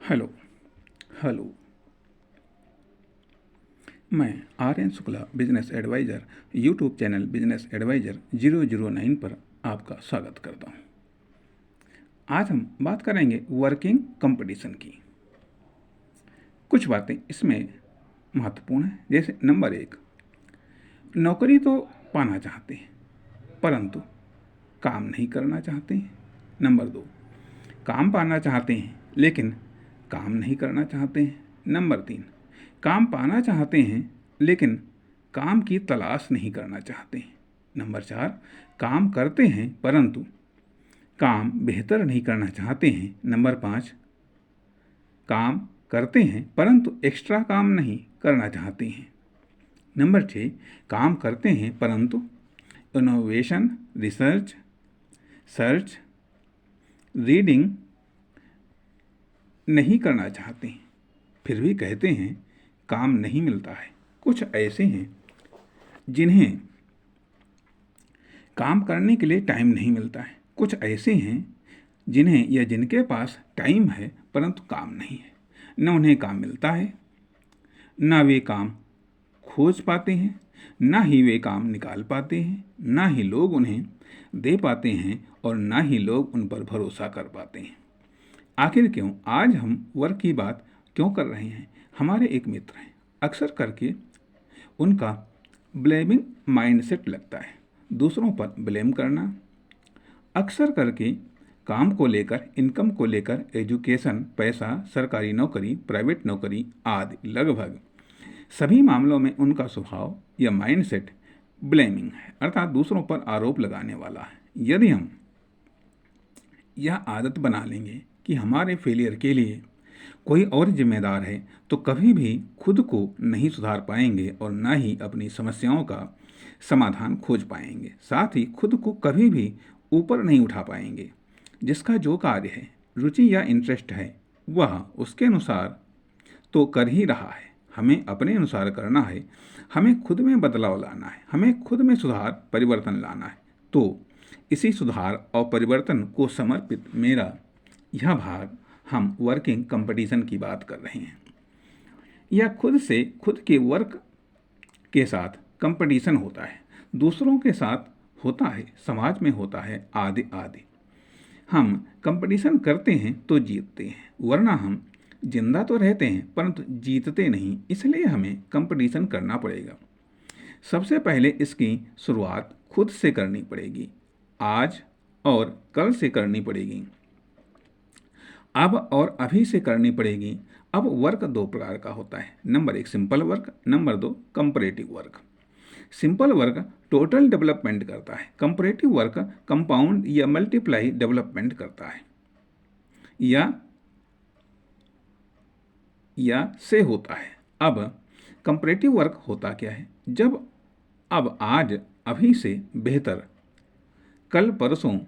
Hello. Hello. मैं Aryan Shukla business advisor YouTube channel business advisor 009 पर आपका स्वागत करता हूं। आज हम बात करेंगे वर्किंग कंपटीशन की। कुछ बातें इसमें महत्वपूर्ण हैं, जैसे नंबर 1, नौकरी तो पाना चाहते हैं परंतु काम नहीं करना चाहते हैं। नंबर 2, काम पाना चाहते हैं लेकिन काम नहीं करना चाहते हैं। नंबर 3, काम पाना चाहते हैं लेकिन काम की तलाश नहीं करना चाहते हैं। नंबर 4, काम करते हैं परंतु काम बेहतर नहीं करना चाहते हैं। नंबर 5, काम करते हैं परंतु एक्स्ट्रा काम नहीं करना चाहते हैं। नंबर 6, काम करते हैं परंतु इनोवेशन, रिसर्च, सर्च, रीडिंग नहीं करना चाहते हैं, फिर भी कहते हैं काम नहीं मिलता है। कुछ ऐसे हैं जिन्हें काम करने के लिए टाइम नहीं मिलता है। कुछ ऐसे हैं जिन्हें या जिनके पास टाइम है परंतु काम नहीं है। न उन्हें काम मिलता है, न वे काम खोज पाते हैं, न ही वे काम निकाल पाते हैं, न ही लोग उन्हें दे पाते हैं और न ही लोग उन पर भरोसा कर पाते हैं। आखिर क्यों? आज हम वर्क की बात क्यों कर रहे हैं? हमारे एक मित्र हैं, अक्सर करके उनका ब्लेमिंग माइंडसेट लगता है, दूसरों पर ब्लेम करना। अक्सर करके काम को लेकर, इनकम को लेकर, एजुकेशन, पैसा, सरकारी नौकरी, प्राइवेट नौकरी आदि लगभग सभी मामलों में उनका स्वभाव या माइंडसेट ब्लेमिंग है, अर्थात दूसरों पर आरोप लगाने वाला है। यदि हम यह आदत बना लेंगे कि हमारे फेलियर के लिए कोई और जिम्मेदार है तो कभी भी खुद को नहीं सुधार पाएंगे और न ही अपनी समस्याओं का समाधान खोज पाएंगे। साथ ही खुद को कभी भी ऊपर नहीं उठा पाएंगे। जिसका जो कार्य है, रुचि या इंटरेस्ट है, वह उसके अनुसार तो कर ही रहा है। हमें अपने अनुसार करना है, हमें खुद में बदलाव लाना है, हमें खुद में सुधार परिवर्तन लाना है। तो इसी सुधार और परिवर्तन को समर्पित मेरा यह भाग, हम वर्किंग कंपटीशन की बात कर रहे हैं। यह खुद से खुद के वर्क के साथ कंपटीशन होता है, दूसरों के साथ होता है, समाज में होता है, आदि आदि। हम कंपटीशन करते हैं तो जीतते हैं, वरना हम जिंदा तो रहते हैं परंतु जीतते नहीं। इसलिए हमें कंपटीशन करना पड़ेगा। सबसे पहले इसकी शुरुआत खुद से करनी पड़ेगी, आज और कल से करनी पड़ेगी, अब और अभी से करनी पड़ेगी। अब वर्क दो प्रकार का होता है। Number 1 simple work, number 2 comparative work. Simple work total development करता है, कंपैरेटिव वर्क कंपाउंड या मल्टीप्लाई डेवलपमेंट करता है। या से होता है। अब कंपैरेटिव वर्क होता क्या है? जब अब आज अभी से बेहतर, कल परसों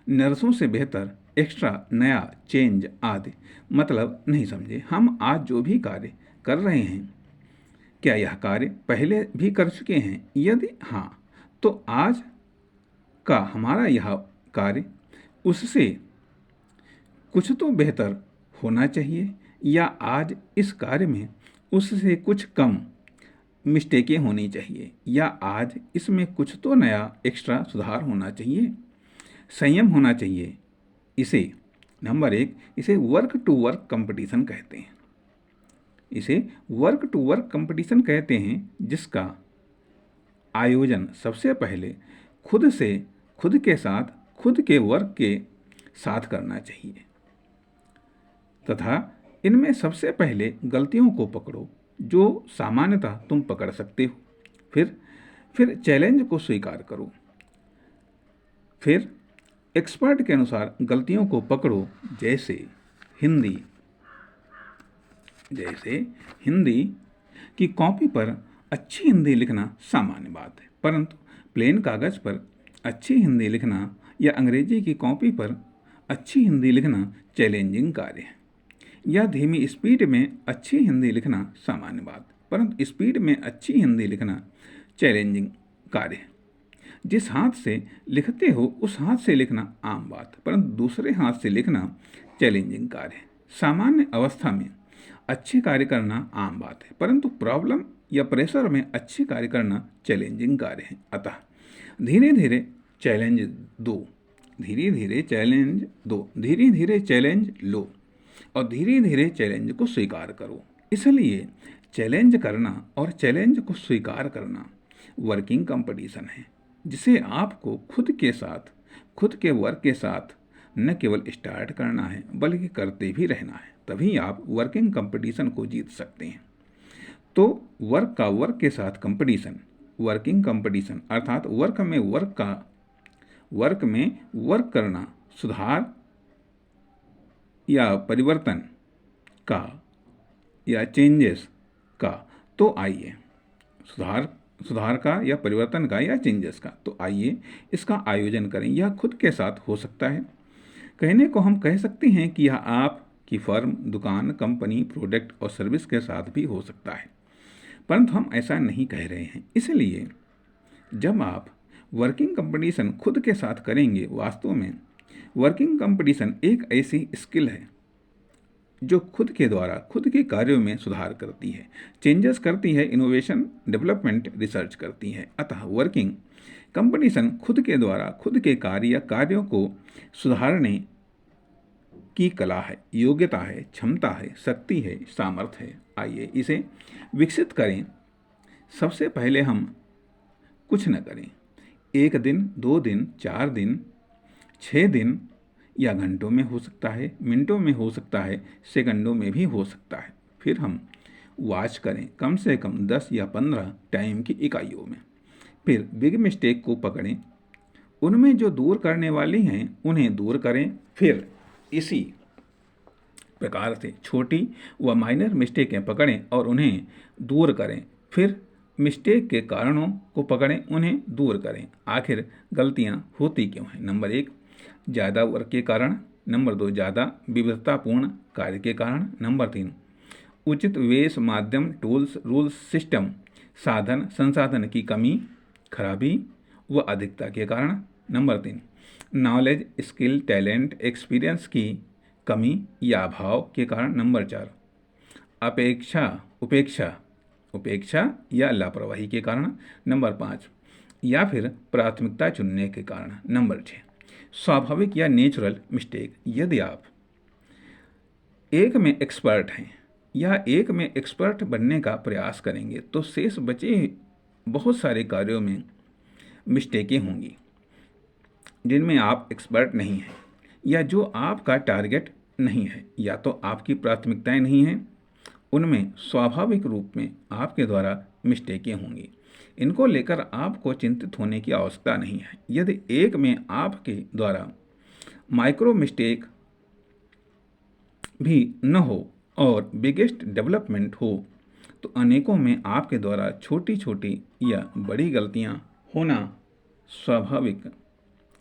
नरसों से बेहतर, एक्स्ट्रा, नया, चेंज आदि। मतलब नहीं समझे, हम आज जो भी कार्य कर रहे हैं, क्या यह कार्य पहले भी कर चुके हैं? यदि हाँ, तो आज का हमारा यह कार्य उससे कुछ तो बेहतर होना चाहिए, या आज इस कार्य में उससे कुछ कम मिस्टेकें होनी चाहिए, या आज इसमें कुछ तो नया एक्स्ट्रा सुधार होना चाहिए, संयम होना चाहिए। इसे नंबर 1, इसे वर्क टू वर्क कंपटीशन कहते हैं। इसे वर्क टू वर्क कंपटीशन कहते हैं, जिसका आयोजन सबसे पहले खुद से, खुद के साथ, खुद के वर्क के साथ करना चाहिए। तथा इनमें सबसे पहले गलतियों को पकड़ो जो सामान्यतः तुम पकड़ सकते हो। फिर चैलेंज को स्वीकार करो। फिर एक्सपर्ट के अनुसार गलतियों को पकड़ो। जैसे हिंदी की कॉपी पर अच्छी हिंदी लिखना सामान्य बात है, परंतु प्लेन कागज पर अच्छी हिंदी लिखना या अंग्रेजी की कॉपी पर अच्छी हिंदी लिखना चैलेंजिंग कार्य है। या धीमी स्पीड में अच्छी हिंदी लिखना सामान्य बात, परंतु स्पीड में अच्छी हिंदी लिखना चैलेंजिंग कार्य है। जिस हाथ से लिखते हो उस हाथ से लिखना आम बात, परंतु दूसरे हाथ से लिखना चैलेंजिंग कार्य है। सामान्य अवस्था में अच्छे कार्य करना आम बात है, परंतु प्रॉब्लम या प्रेशर में अच्छे कार्य करना चैलेंजिंग कार्य है। अतः धीरे धीरे चैलेंज दो, धीरे धीरे चैलेंज दो, धीरे धीरे चैलेंज लो और धीरे धीरे चैलेंज को स्वीकार करो। इसलिए चैलेंज करना और चैलेंज को स्वीकार करना वर्किंग कंपटीशन है, जिसे आपको खुद के साथ, खुद के वर्क के साथ न केवल स्टार्ट करना है बल्कि करते भी रहना है। तभी आप वर्किंग कंपटीशन को जीत सकते हैं। तो वर्क का वर्क के साथ कंपटीशन, वर्किंग कंपटीशन अर्थात वर्क में वर्क करना, सुधार या परिवर्तन का या चेंजेस का। तो आइए सुधार का या परिवर्तन का या चेंजेस का, तो आइए इसका आयोजन करें। यह खुद के साथ हो सकता है। कहने को हम कह सकते हैं कि यह आपकी फर्म, दुकान, कंपनी, प्रोडक्ट और सर्विस के साथ भी हो सकता है, परंतु हम ऐसा नहीं कह रहे हैं। इसलिए जब आप वर्किंग कंपटीशन खुद के साथ करेंगे, वास्तव में वर्किंग कंपटीशन एक ऐसी स्किल है जो खुद के द्वारा खुद के कार्यों में सुधार करती है, चेंजेस करती है, इनोवेशन, डेवलपमेंट, रिसर्च करती है। अतः वर्किंग कंपटीशन खुद के द्वारा खुद के कार्य या कार्यों को सुधारने की कला है, योग्यता है, क्षमता है, शक्ति है, सामर्थ्य है। आइए इसे विकसित करें। सबसे पहले हम कुछ न करें, 1 दिन, 2 दिन, 4 दिन, 6 दिन या घंटों में हो सकता है, मिनटों में हो सकता है, सेकंडों में भी हो सकता है। फिर हम वॉच करें कम से कम 10 या 15 टाइम की इकाइयों में। फिर बिग मिस्टेक को पकड़ें, उनमें जो दूर करने वाली हैं उन्हें दूर करें। फिर इसी प्रकार से छोटी व माइनर मिस्टेकें पकड़ें और उन्हें दूर करें। फिर मिस्टेक के कारणों को पकड़ें, उन्हें दूर करें। आखिर गलतियां होती क्यों हैं? नंबर 1, ज़्यादा वर्क के कारण। नंबर 2, ज़्यादा विविधतापूर्ण कार्य के कारण। नंबर 3, उचित वेश, माध्यम, टूल्स, रूल्स, सिस्टम, साधन, संसाधन की कमी, खराबी व अधिकता के कारण। Number 3, knowledge, skill, talent, experience की कमी या अभाव के कारण। नंबर 4, उपेक्षा या लापरवाही के कारण। नंबर 5, या फिर प्राथमिकता चुनने के कारण। नंबर 6, स्वाभाविक या नेचुरल मिस्टेक। यदि आप एक में एक्सपर्ट हैं या एक में एक्सपर्ट बनने का प्रयास करेंगे तो शेष बचे बहुत सारे कार्यों में मिस्टेकें होंगी जिनमें आप एक्सपर्ट नहीं हैं, या जो आपका टारगेट नहीं है, या तो आपकी प्राथमिकताएं नहीं हैं, उनमें स्वाभाविक रूप में आपके द्वारा मिस्टेकें होंगी। इनको लेकर आपको चिंतित होने की आवश्यकता नहीं है। यदि एक में आपके द्वारा माइक्रो मिस्टेक भी न हो और बिगेस्ट डेवलपमेंट हो, तो अनेकों में आपके द्वारा छोटी छोटी या बड़ी गलतियां होना स्वाभाविक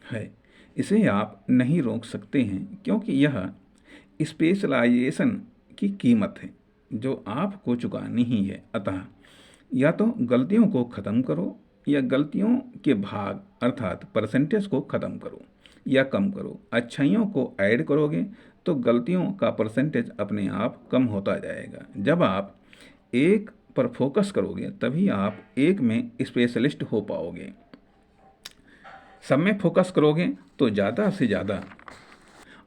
है। इसे आप नहीं रोक सकते हैं, क्योंकि यह स्पेशलाइजेशन की कीमत है जो आपको चुकानी ही है। अतः या तो गलतियों को ख़त्म करो या गलतियों के भाग अर्थात परसेंटेज को ख़त्म करो या कम करो। अच्छाइयों को ऐड करोगे तो गलतियों का परसेंटेज अपने आप कम होता जाएगा। जब आप एक पर फोकस करोगे तभी आप एक में स्पेशलिस्ट हो पाओगे। सब में फोकस करोगे तो ज़्यादा से ज़्यादा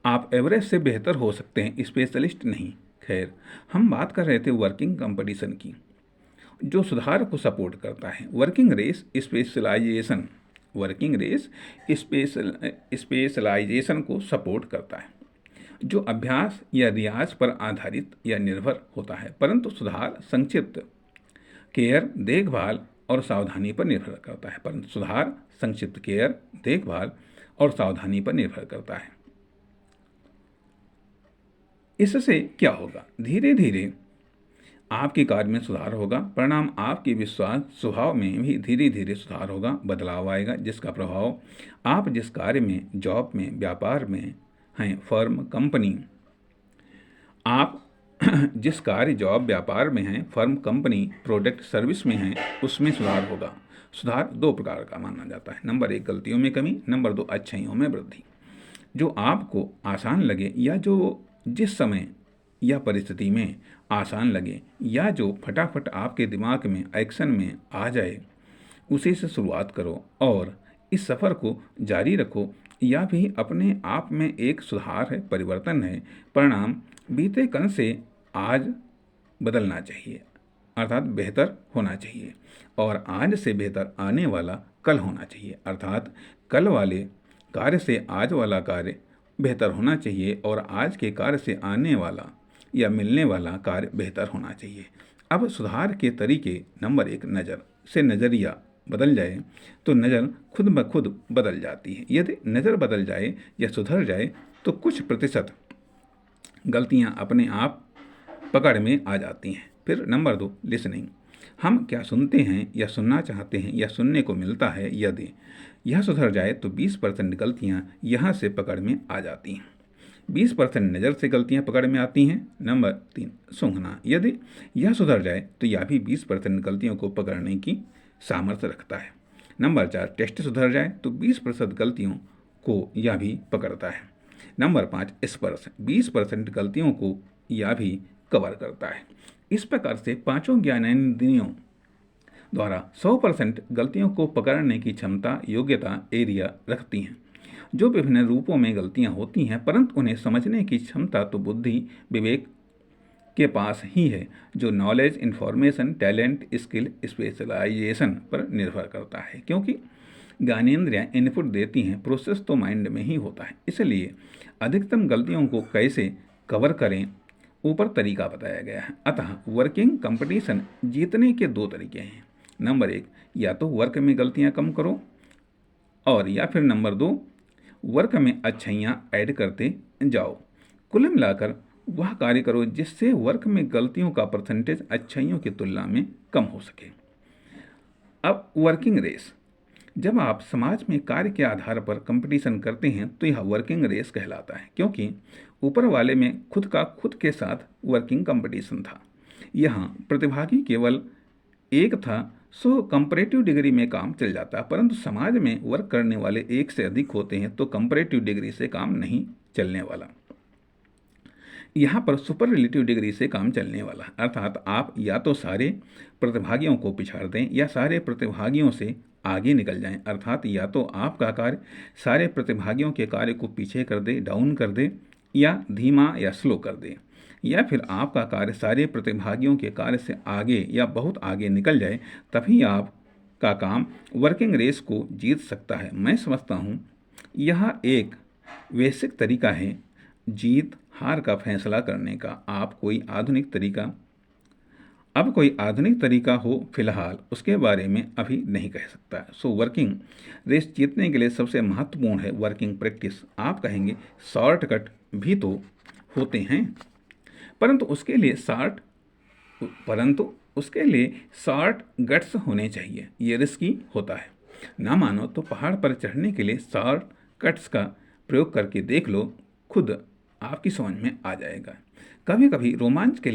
आप एवरेज से बेहतर हो सकते हैं, स्पेशलिस्ट नहीं। खैर, हम बात कर रहे थे वर्किंग कंपटीशन की, जो सुधार को सपोर्ट करता है। वर्किंग रेस स्पेशलाइजेशन को सपोर्ट करता है, जो अभ्यास या रियाज पर आधारित या निर्भर होता है, परंतु सुधार संक्षिप्त केयर, देखभाल और सावधानी पर निर्भर करता है। परंतु सुधार संक्षिप्त केयर, देखभाल और सावधानी पर निर्भर करता है। इससे क्या होगा? धीरे धीरे आपके कार्य में सुधार होगा, परिणाम आपके विश्वास स्वभाव में भी धीरे धीरे सुधार होगा, बदलाव आएगा, जिसका प्रभाव आप जिस कार्य में, जॉब में, व्यापार में हैं, फर्म, कंपनी, आप जिस कार्य, जॉब, व्यापार में हैं, फर्म, कंपनी, प्रोडक्ट, सर्विस में हैं, उसमें सुधार होगा। सुधार 2 प्रकार का माना जाता है। नंबर 1, गलतियों में कमी। नंबर 2, अच्छाइयों में वृद्धि। जो आपको आसान लगे या जो जिस समय या परिस्थिति में आसान लगे या जो फटाफट आपके दिमाग में एक्शन में आ जाए उसी से शुरुआत करो और इस सफ़र को जारी रखो। या भी अपने आप में एक सुधार है, परिवर्तन है। परिणाम बीते कल से आज बदलना चाहिए, अर्थात बेहतर होना चाहिए, और आज से बेहतर आने वाला कल होना चाहिए, अर्थात कल वाले कार्य से आज वाला कार्य बेहतर होना चाहिए और आज के कार्य से आने वाला या मिलने वाला कार्य बेहतर होना चाहिए। अब सुधार के तरीके। नंबर 1, नज़र से नज़रिया बदल जाए तो नज़र खुद ब खुद बदल जाती है। यदि नज़र बदल जाए या सुधर जाए तो कुछ प्रतिशत गलतियां अपने आप पकड़ में आ जाती हैं। फिर नंबर 2, लिसनिंग। हम क्या सुनते हैं या सुनना चाहते हैं या सुनने को मिलता है, यदि यह सुधर जाए तो 20% गलतियां यहाँ से पकड़ में आ जाती हैं। 20% नज़र से गलतियां पकड़ में आती हैं। नंबर 3, सूंघना। यदि यह सुधर जाए तो यह भी 20% गलतियों को पकड़ने की सामर्थ्य रखता है। नंबर 4, टेस्ट सुधर जाए तो 20% गलतियों को यह भी पकड़ता है। नंबर 5, स्पर्श। 20% गलतियों को यह भी कवर करता है। इस प्रकार से पांचों ज्ञानेंद्रियों द्वारा 100% गलतियों को पकड़ने की क्षमता, योग्यता, एरिया रखती हैं। जो विभिन्न रूपों में गलतियां होती हैं, परंतु उन्हें समझने की क्षमता तो बुद्धि, विवेक के पास ही है, जो knowledge, information, talent, skill, specialisation पर निर्भर करता है। क्योंकि ज्ञानेंद्रियां इनपुट देती हैं, प्रोसेस तो माइंड में ही होता है। इसलिए अधिकतम गलतियों को कैसे कवर करें, ऊपर तरीका बताया गया है। अतः वर्किंग कंपटीशन जीतने के 2 तरीके हैं। नंबर 1, या तो वर्क में गलतियां कम करो, और या फिर नंबर 2, वर्क में अच्छाइयाँ ऐड करते जाओ। कुल मिलाकर वह कार्य करो जिससे वर्क में गलतियों का परसेंटेज अच्छाइयों की तुलना में कम हो सके। अब वर्किंग रेस। जब आप समाज में कार्य के आधार पर कंपटीशन करते हैं तो यह वर्किंग रेस कहलाता है, क्योंकि ऊपर वाले में खुद का खुद के साथ वर्किंग कंपटीशन था। यहाँ प्रतिभागी केवल एक था, सो कंपैरेटिव डिग्री में काम चल जाता। परंतु समाज में वर्क करने वाले एक से अधिक होते हैं तो कंपैरेटिव डिग्री से काम नहीं चलने वाला। यहाँ पर सुपर रिलेटिव डिग्री से काम चलने वाला, अर्थात आप या तो सारे प्रतिभागियों को पिछाड़ दें या सारे प्रतिभागियों से आगे निकल जाएं। अर्थात या तो आपका कार्य सारे प्रतिभागियों के कार्य को पीछे कर दे, डाउन कर दे, या धीमा या स्लो कर दे, या फिर आपका कार्य सारे प्रतिभागियों के कार्य से आगे या बहुत आगे निकल जाए। तभी आपका काम वर्किंग रेस को जीत सकता है। मैं समझता हूँ यह एक बेसिक तरीका है जीत हार का फैसला करने का। अब कोई आधुनिक तरीका हो फिलहाल उसके बारे में अभी नहीं कह सकता। सो वर्किंग रेस जीतने के लिए सबसे महत्वपूर्ण है वर्किंग प्रैक्टिस। आप कहेंगे शॉर्टकट भी तो होते हैं, परंतु उसके लिए शॉर्ट गट्स होने चाहिए। ये रिस्की होता है। ना मानो तो पहाड़ पर चढ़ने के लिए शॉर्ट कट्स का प्रयोग करके देख लो, खुद आपकी समझ में आ जाएगा। कभी कभी रोमांच के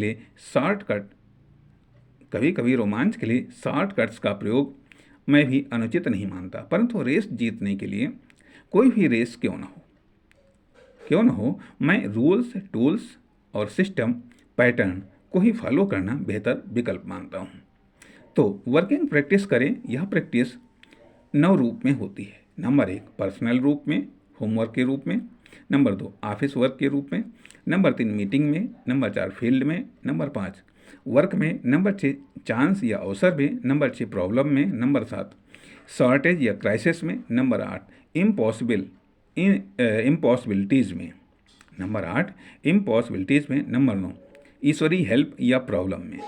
लिए शॉर्टकट्स का प्रयोग मैं भी अनुचित नहीं मानता, परंतु रेस जीतने के लिए कोई भी रेस क्यों न हो, मैं रूल्स, टूल्स और सिस्टम, पैटर्न को ही फॉलो करना बेहतर विकल्प मानता हूँ। तो वर्किंग प्रैक्टिस करें। यह प्रैक्टिस 9 रूप में होती है। नंबर 1, पर्सनल रूप में, होमवर्क के रूप में। नंबर 2, ऑफिस वर्क के रूप में। नंबर 3, मीटिंग में। नंबर 4, फील्ड में। नंबर 5, वर्क में। नंबर 6, चांस या अवसर में। नंबर 6, प्रॉब्लम में। नंबर 7, शॉर्टेज या क्राइसिस में। नंबर 8, इम्पॉसिबिलिटीज़ में। नंबर 8, इम्पॉसिबिलिटीज़ में। नंबर 9, ईश्वरीय हेल्प या प्रॉब्लम में।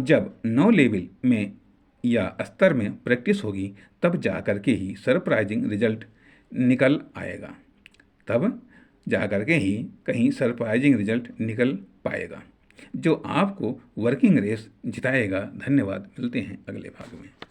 जब 9 लेवल में या स्तर में प्रैक्टिस होगी तब जा कर के ही सरप्राइजिंग रिजल्ट निकल पाएगा जो आपको वर्किंग रेस जिताएगा। धन्यवाद। मिलते हैं अगले भाग में।